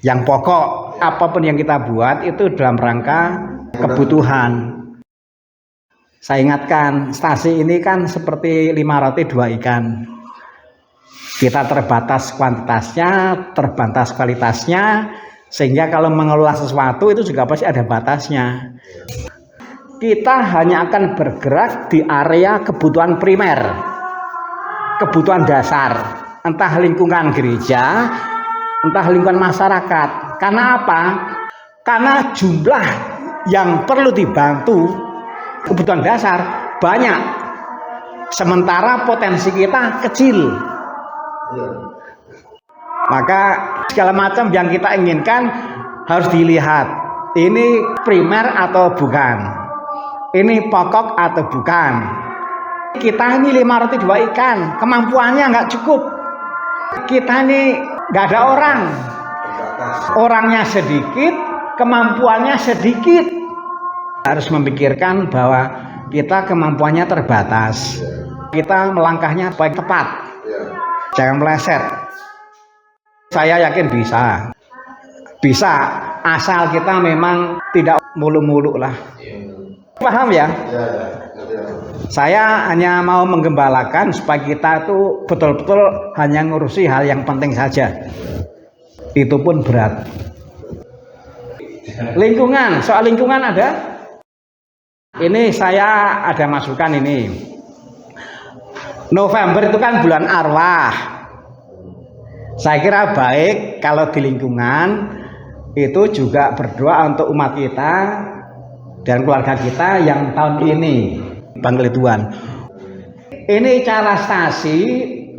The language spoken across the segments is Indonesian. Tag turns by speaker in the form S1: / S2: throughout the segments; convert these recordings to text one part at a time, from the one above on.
S1: Yang pokok, apapun yang kita buat itu dalam rangka kebutuhan. Saya ingatkan, stasi ini kan seperti 5 roti 2 ikan. Kita terbatas kuantitasnya, terbatas kualitasnya, sehingga kalau mengelola sesuatu itu juga pasti ada batasnya. Kita hanya akan bergerak di area kebutuhan primer, kebutuhan dasar, entah lingkungan gereja, entah lingkungan masyarakat. Karena apa? Karena jumlah yang perlu dibantu kebutuhan dasar banyak, sementara potensi kita kecil. Maka segala macam yang kita inginkan harus dilihat, ini primer atau bukan, ini pokok atau bukan. Kita ini 5 roti 2 ikan, kemampuannya nggak cukup. Kita ini nggak ada orang, orangnya sedikit, kemampuannya sedikit. Harus memikirkan bahwa kita kemampuannya terbatas. Kita melangkahnya baik tepat, jangan meleset. Saya yakin bisa asal kita memang tidak muluk-muluk lah. Paham ya? Saya hanya mau menggembalakan supaya kita tuh betul-betul hanya ngurusi hal yang penting saja. Itu pun berat. Lingkungan, soal lingkungan ada? Ini saya ada masukan ini. November itu kan bulan arwah. Saya kira baik kalau di lingkungan itu juga berdoa untuk umat kita dan keluarga kita yang tahun ini panggil Tuhan. Ini cara stasi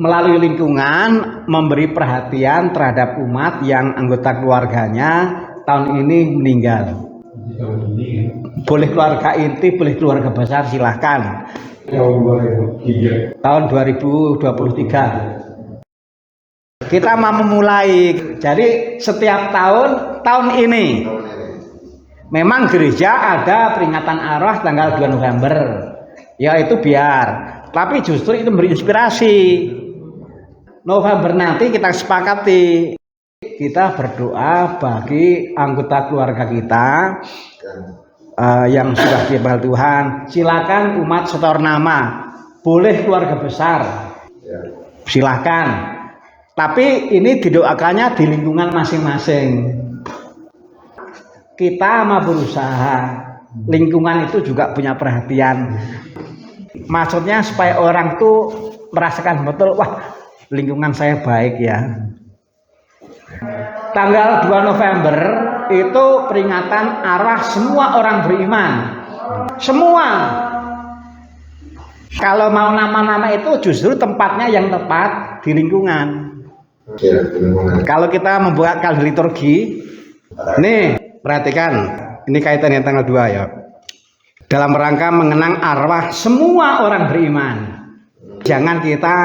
S1: melalui lingkungan memberi perhatian terhadap umat yang anggota keluarganya tahun ini meninggal. Boleh keluarga inti, boleh keluarga besar, silahkan. Tahun 2023 kita mau memulai. Jadi setiap tahun ini memang gereja ada peringatan arwah tanggal 2 November. Ya itu biar, tapi justru itu memberi inspirasi. November nanti kita sepakati, kita berdoa bagi anggota keluarga kita yang sudah dipanggil Tuhan. Silakan umat setor nama, boleh keluarga besar, silakan. Tapi ini didoakannya di lingkungan masing-masing. Kita mau berusaha, lingkungan itu juga punya perhatian. Maksudnya supaya orang tuh merasakan betul, wah lingkungan saya baik ya. Tanggal 2 November itu peringatan arwah semua orang beriman. Semua. Kalau mau nama-nama itu justru tempatnya yang tepat di lingkungan. Kalau kita membuat kalender liturgi, nih perhatikan, ini kaitannya tanggal 2 ya. Dalam rangka mengenang arwah semua orang beriman. Jangan kita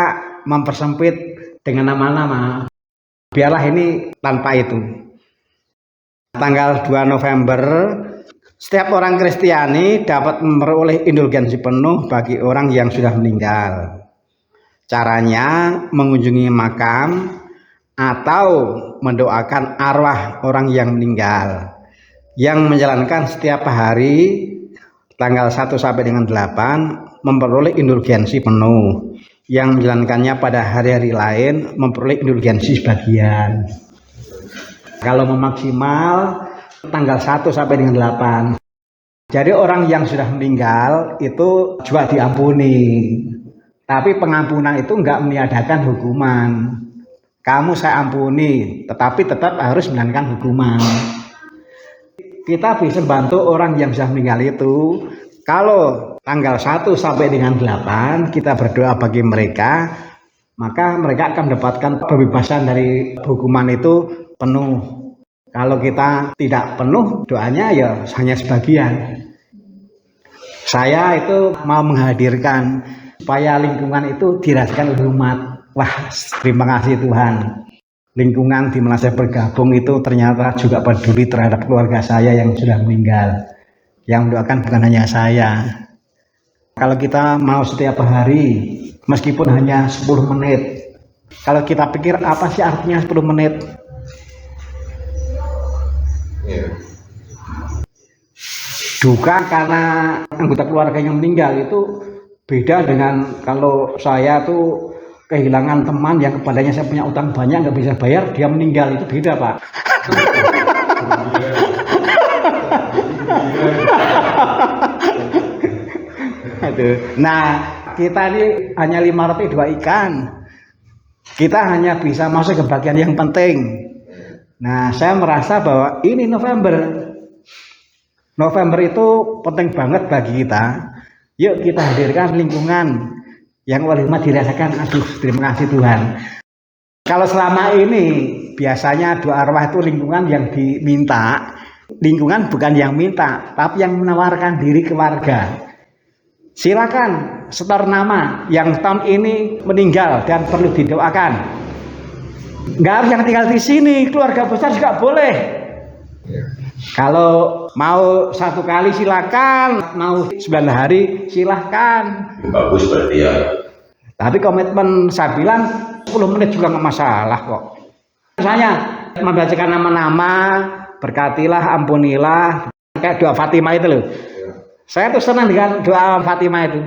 S1: mempersempit dengan nama-nama. Biarlah ini tanpa itu. Tanggal 2 November, setiap orang Kristiani dapat memperoleh indulgensi penuh bagi orang yang sudah meninggal. Caranya mengunjungi makam atau mendoakan arwah orang yang meninggal, yang menjalankan setiap hari tanggal 1 sampai dengan 8 memperoleh indulgensi penuh, yang menjalankannya pada hari-hari lain memperoleh indulgensi sebagian. Kalau memaksimal tanggal 1 sampai dengan 8. Jadi orang yang sudah meninggal itu juga diampuni. Tapi pengampunan itu enggak meniadakan hukuman. Kamu saya ampuni, tetapi tetap harus menjalankan hukuman. Kita bisa bantu orang yang sudah meninggal itu. Kalau tanggal 1 sampai dengan 8 kita berdoa bagi mereka, maka mereka akan mendapatkan pembebasan dari hukuman itu penuh. Kalau kita tidak penuh doanya ya hanya sebagian. Saya itu mau menghadirkan supaya lingkungan itu dirasakan oleh umat. Wah, terima kasih Tuhan. Lingkungan di mana saya bergabung itu ternyata juga peduli terhadap keluarga saya yang sudah meninggal. Yang mendoakan bukan hanya saya. Kalau kita mau setiap hari, meskipun hanya 10 menit. Kalau kita pikir apa sih artinya 10 menit? Duka karena anggota keluarga yang meninggal itu beda dengan kalau saya tuh kehilangan teman yang kepadanya saya punya utang banyak nggak bisa bayar, dia meninggal, itu beda Pak. Nah kita ini hanya 5 roti 2 ikan, kita hanya bisa masuk ke bagian yang penting. Nah saya merasa bahwa ini November itu penting banget bagi kita. Yuk kita hadirkan lingkungan yang oleh umat dirasakan. Aduh, terima kasih Tuhan. Kalau selama ini biasanya doa arwah itu lingkungan yang diminta, lingkungan bukan yang minta, tapi yang menawarkan diri ke warga. Silakan setor nama yang tahun ini meninggal dan perlu didoakan. Nggak harus yang tinggal di sini, keluarga besar juga boleh. Kalau mau 1 kali silakan, mau 9 hari silakan.
S2: Bagus berarti ya.
S1: Tapi komitmen saya bilang 10 menit juga nggak masalah kok. Misalnya membacakan nama-nama, berkatilah, ampunilah, kayak doa Fatimah itu loh. Saya tuh senang dengan doa Fatimah itu.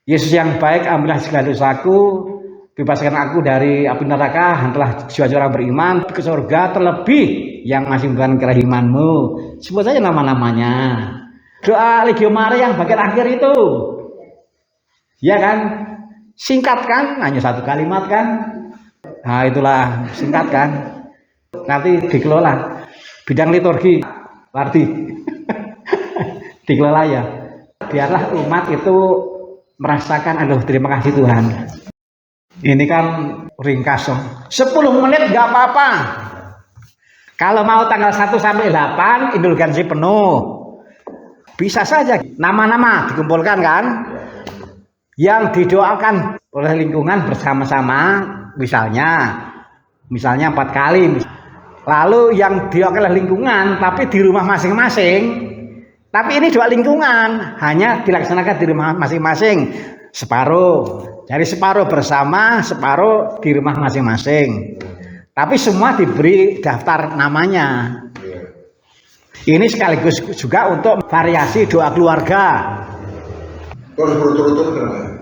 S1: Yesus yang baik, ampunilah segala dosaku, bebaskan aku dari api neraka, hantarlah jiwa orang beriman ke surga, terlebih yang masih bukan kerahimanmu. Sebut saja nama-namanya. Doa Legio Maria yang bagian akhir itu, ya kan, singkat kan, hanya 1 kalimat kan. Nah itulah singkat kan. Nanti dikelola bidang liturgi, Wardi. Dikelola ya. Biarlah umat itu merasakan, aduh terima kasih Tuhan. Ini kan ringkas, 10 menit nggak apa-apa. Kalau mau tanggal 1 sampai 8 indulgensi penuh, bisa saja nama-nama dikumpulkan kan, yang didoakan oleh lingkungan bersama-sama, misalnya 4 kali. Lalu yang didoakan oleh lingkungan tapi di rumah masing-masing, tapi ini doa lingkungan hanya dilaksanakan di rumah masing-masing, separuh. Jadi separuh bersama, separuh di rumah masing-masing. Tapi semua diberi daftar namanya. Ini sekaligus juga untuk variasi doa keluarga.
S3: Terus berturut-turut kenapa?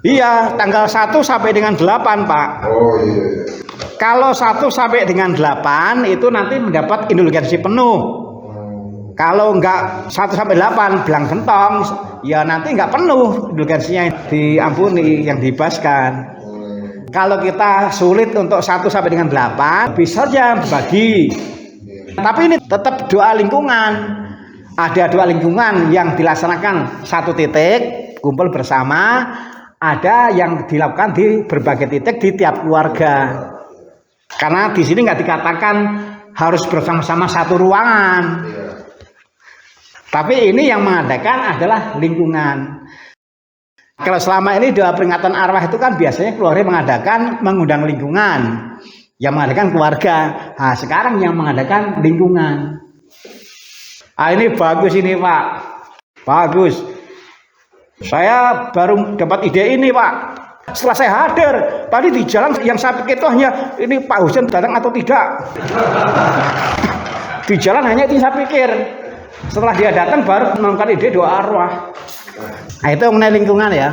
S1: Iya, tanggal 1 sampai dengan 8 Pak.
S3: Oh iya.
S1: Kalau 1 sampai dengan 8 itu nanti mendapat indulgensi penuh. Kalau enggak 1 sampai 8 belang gentong, ya nanti enggak penuh indulgensinya, diampuni, yang dibebaskan. Kalau kita sulit untuk 1 sampai dengan 8, bisa saja berbagi. Tapi ini tetap doa lingkungan. Ada doa lingkungan yang dilaksanakan 1 titik, kumpul bersama. Ada yang dilakukan di berbagai titik di tiap keluarga. Karena di sini nggak dikatakan harus bersama-sama 1 ruangan. Tapi ini yang mengadakan adalah lingkungan. Kalau selama ini doa peringatan arwah itu kan biasanya keluarga mengundang lingkungan, yang mengadakan keluarga. Nah, sekarang yang mengadakan lingkungan. Ah ini bagus ini Pak, bagus. Saya baru dapat ide ini Pak. Setelah saya hadir, tadi di jalan yang saya pikir itu hanya ini Pak Husin datang atau tidak. Di jalan hanya itu saya pikir. Setelah dia datang baru menemukan ide doa arwah. Nah itu mengenai lingkungan ya.